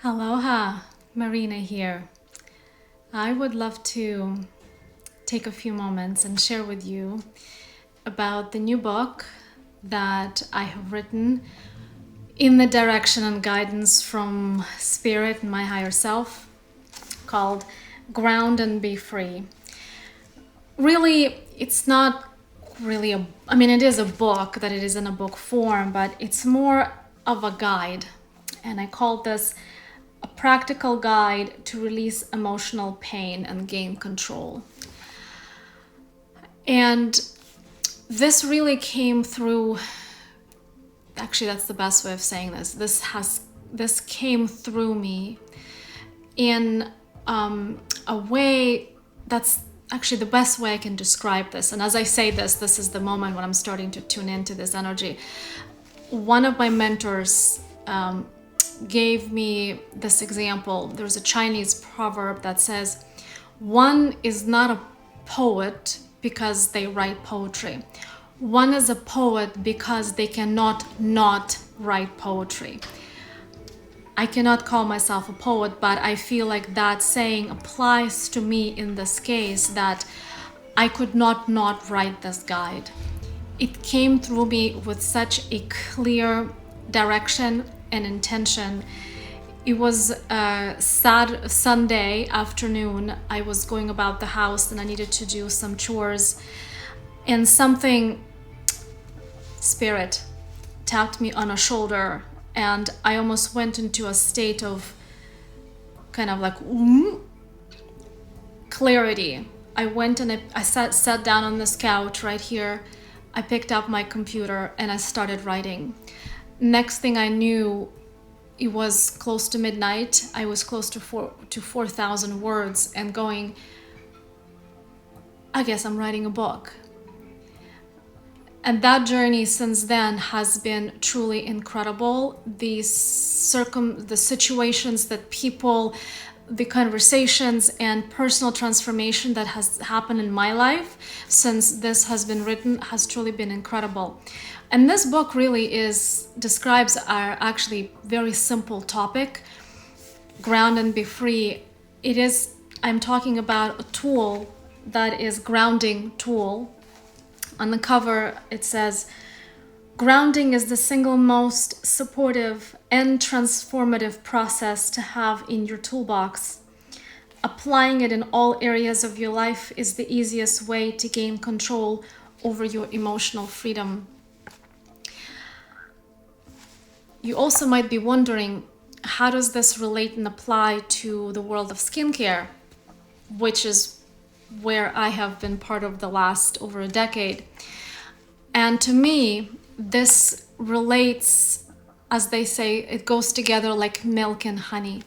Aloha, Merina here. I would love to take a few moments and share with you about the new book that I have written in the direction and guidance from Spirit and my higher self, called Ground and Be Free. Really, it's not really it is a book, that it is in a book form, but it's more of a guide. And I called this a practical guide to release emotional pain and gain control. And this really came through, actually that's the best way of saying this. This came through me in a way that's actually the best way I can describe this. And as I say this is the moment when I'm starting to tune into this energy. One of my mentors gave me this example. There's a Chinese proverb that says, one is not a poet because they write poetry. One is a poet because they cannot not write poetry. I cannot call myself a poet, but I feel like that saying applies to me in this case, that I could not write this guide. It came through me with such a clear direction and intention. It was a sad Sunday afternoon. I was going about the house and I needed to do some chores, and something, Spirit, tapped me on a shoulder, and I almost went into a state of kind of like clarity. I went and I sat down on this couch right here. I picked up my computer and I started writing. Next thing I knew, it was close to midnight. I was close to 4,000 words and going, I guess I'm writing a book. And that journey since then has been truly incredible. The situations that people, the conversations and personal transformation that has happened in my life since this has been written has truly been incredible. And this book really describes our actually very simple topic, ground and be free. I'm talking about a tool that is grounding tool. On the cover, it says, grounding is the single most supportive and transformative process to have in your toolbox. Applying it in all areas of your life is the easiest way to gain control over your emotional freedom. You also might be wondering, how does this relate and apply to the world of skincare, which is where I have been part of the last over a decade. And to me, this relates, as they say, it goes together like milk and honey.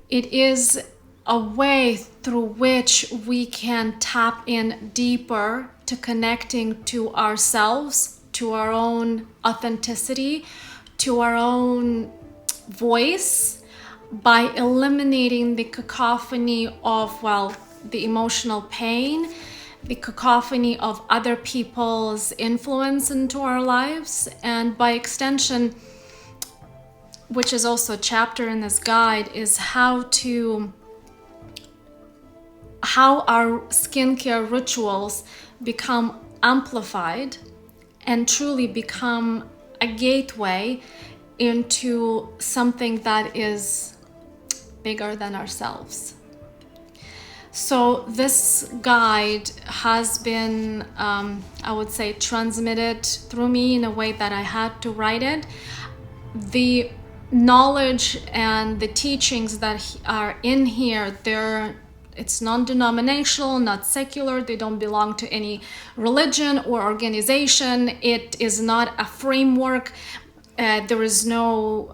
It is a way through which we can tap in deeper to connecting to ourselves, to our own authenticity, to our own voice, by eliminating the cacophony of, the emotional pain, the cacophony of other people's influence into our lives, and by extension, which is also a chapter in this guide, is how our skincare rituals become amplified and truly become a gateway into something that is bigger than ourselves. So this guide has been, I would say, transmitted through me in a way that I had to write it. The knowledge and the teachings that are in here, it's non-denominational, not secular. They don't belong to any religion or organization. It is not a framework. There is no,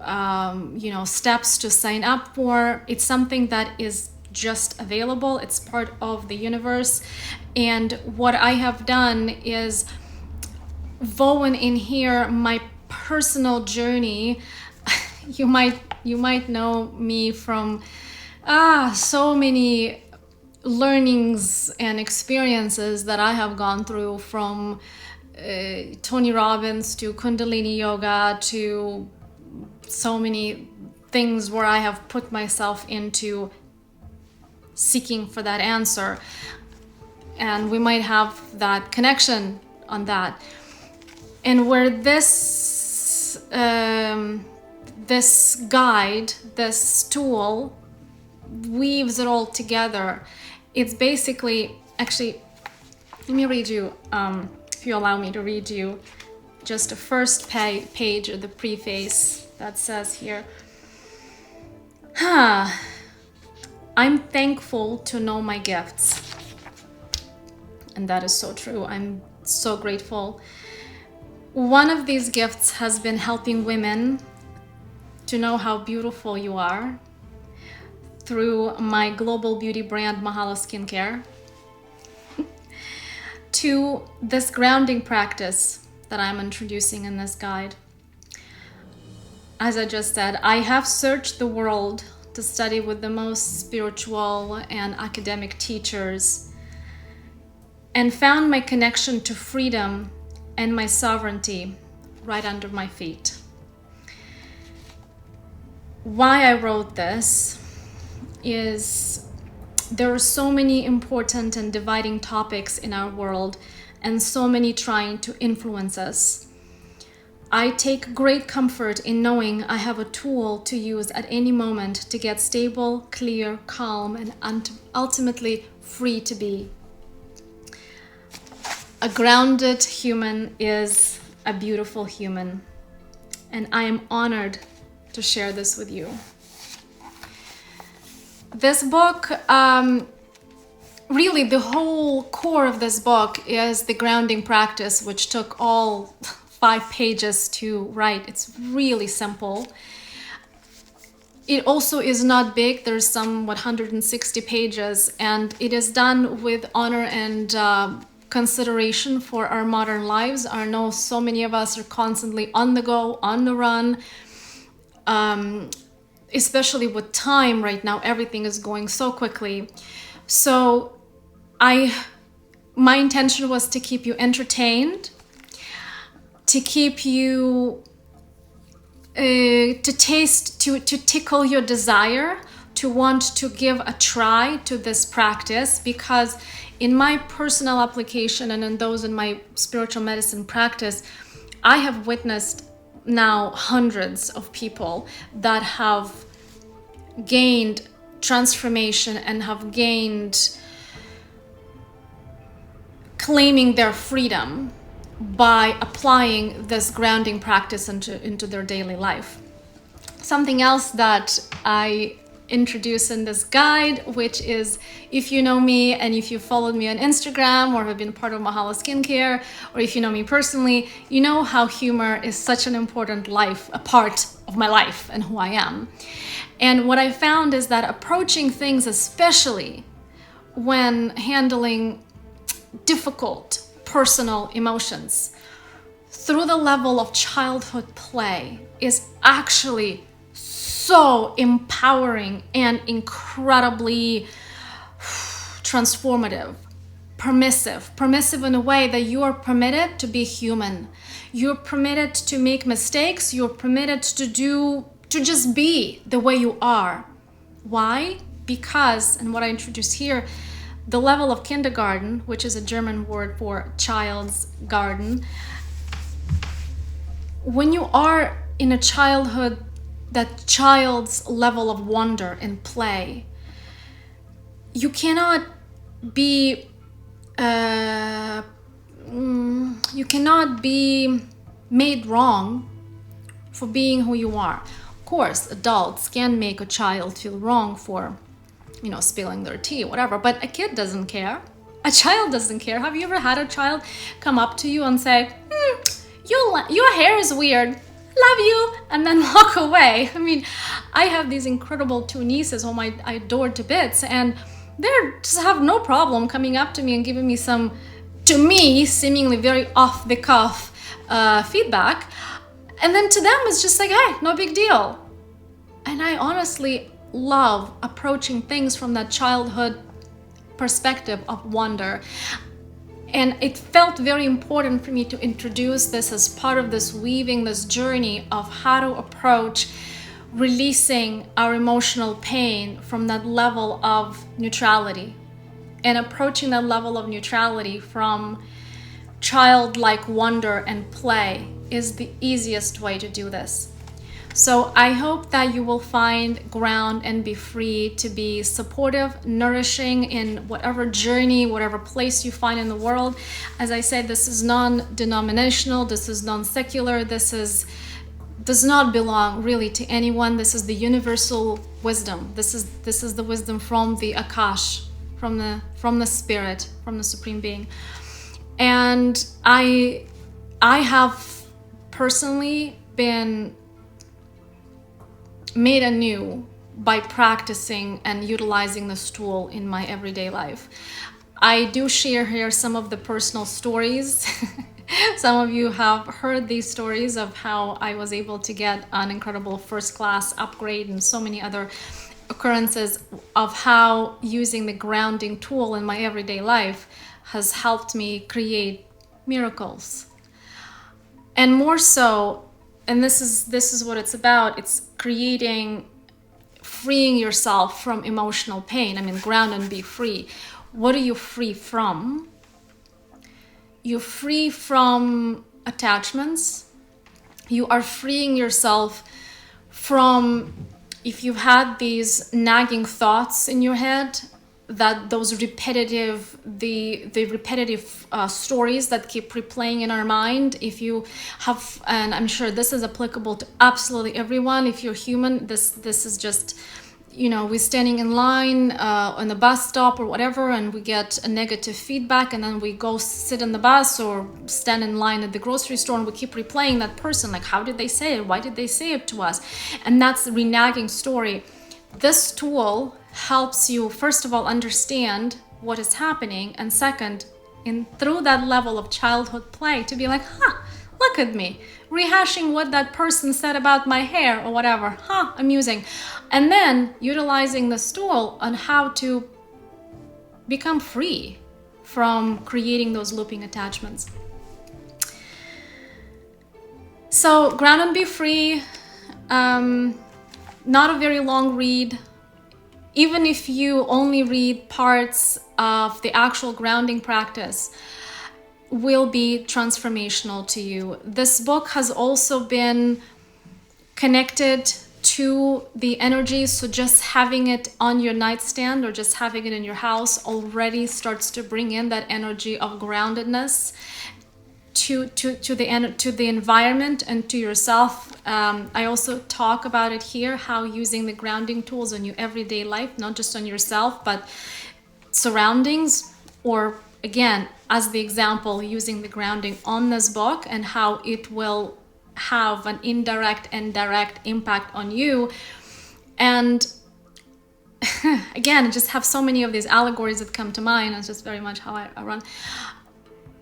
steps to sign up for. It's something that is just available. It's part of the universe. And what I have done is woven in here my personal journey. You might know me from so many learnings and experiences that I have gone through, from Tony Robbins to Kundalini yoga to so many things where I have put myself into seeking for that answer. And we might have that connection on that. And where this this guide, this tool weaves it all together, it's basically, actually, let me read you, if you allow me to read you just the first page of the preface that says here, I'm thankful to know my gifts. And that is so true. I'm so grateful. One of these gifts has been helping women to know how beautiful you are through my global beauty brand, MAHALO Skincare, to this grounding practice that I'm introducing in this guide. As I just said, I have searched the world to study with the most spiritual and academic teachers and found my connection to freedom and my sovereignty right under my feet. Why I wrote this is there are so many important and dividing topics in our world and so many trying to influence us. I take great comfort in knowing I have a tool to use at any moment to get stable, clear, calm, and ultimately free to be. A grounded human is a beautiful human, and I am honored to share this with you. This book, really the whole core of this book is the grounding practice, which took all 5 pages to write. It's really simple. It also is not big. There's some 160 pages, and it is done with honor and consideration for our modern lives. I know so many of us are constantly on the go, on the run, especially with time right now. Everything is going so quickly. So my intention was to keep you entertained, to keep you to tickle your desire, to want to give a try to this practice, because in my personal application and in those in my spiritual medicine practice, I have witnessed now hundreds of people that have gained transformation and have gained claiming their freedom by applying this grounding practice into their daily life. Something else that I introduce in this guide, which is, if you know me and if you followed me on Instagram or have been part of MAHALO Skincare, or if you know me personally, you know how humor is such an important a part of my life and who I am. And what I found is that approaching things, especially when handling difficult personal emotions through the level of childhood play, is actually so empowering and incredibly transformative, permissive in a way that you are permitted to be human. You're permitted to make mistakes. You're permitted to just be the way you are. Why? Because, and what I introduce here, the level of kindergarten, which is a German word for child's garden, when you are in a childhood, that child's level of wonder and play, you cannot be made wrong for being who you are. Of course, adults can make a child feel wrong for, spilling their tea, whatever, but a kid doesn't care. A child doesn't care. Have you ever had a child come up to you and say, your hair is weird, love you, and then walk away? I mean, I have these incredible 2 nieces whom I adore to bits, and they just have no problem coming up to me and giving me some, to me, seemingly very off-the-cuff feedback. And then to them, it's just like, hey, no big deal. And I honestly love approaching things from that childhood perspective of wonder. And it felt very important for me to introduce this as part of this weaving, this journey of how to approach releasing our emotional pain from that level of neutrality and approaching that level of neutrality from childlike wonder and play is the easiest way to do this. So I hope that you will find Ground and Be Free to be supportive, nourishing in whatever journey, whatever place you find in the world. As I said, this is non-denominational, this is non-secular, does not belong really to anyone. This is the universal wisdom. This is the wisdom from the Akash, from the spirit, from the Supreme Being. And I have personally been made anew by practicing and utilizing this tool in my everyday life. I do share here some of the personal stories. Some of you have heard these stories of how I was able to get an incredible first-class upgrade and so many other occurrences of how using the grounding tool in my everyday life has helped me create miracles. And more so, and this is what it's about, it's freeing yourself from emotional pain. I mean, ground and be free. What are you free from? You're free from attachments. You are freeing yourself from, if you've had these nagging thoughts in your head, that those repetitive, the repetitive stories that keep replaying in our mind. If you have, and I'm sure this is applicable to absolutely everyone, if you're human, this is just, you know, we're standing in line on the bus stop or whatever, and we get a negative feedback, and then we go sit in the bus or stand in line at the grocery store, and we keep replaying that person, like, how did they say it? Why did they say it to us? And that's the renagging story. This tool helps you, first of all, understand what is happening, and second, through that level of childhood play, to be like, look at me, rehashing what that person said about my hair or whatever, amusing. And then utilizing this tool on how to become free from creating those looping attachments. So Ground and Be Free, not a very long read. Even if you only read parts of the actual grounding practice, will be transformational to you. This book has also been connected to the energy, so just having it on your nightstand or just having it in your house already starts to bring in that energy of groundedness to the environment and to yourself. I also talk about it here, how using the grounding tools on your everyday life, not just on yourself, but surroundings, or again, as the example, using the grounding on this book and how it will have an indirect and direct impact on you. And again, I just have so many of these allegories that come to mind. It's just very much how I run.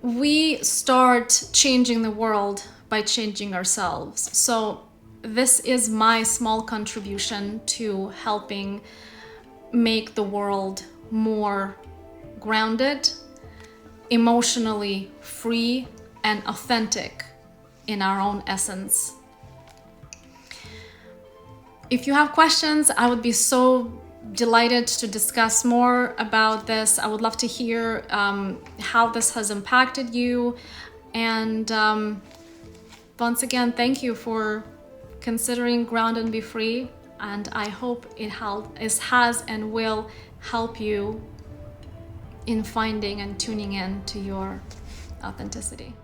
We start changing the world by changing ourselves. So this is my small contribution to helping make the world more grounded, emotionally free, and authentic in our own essence. If you have questions, I would be so delighted to discuss more about this. I would love to hear how this has impacted you. And once again, thank you for considering Ground and Be Free. And I hope it has and will help you in finding and tuning in to your authenticity.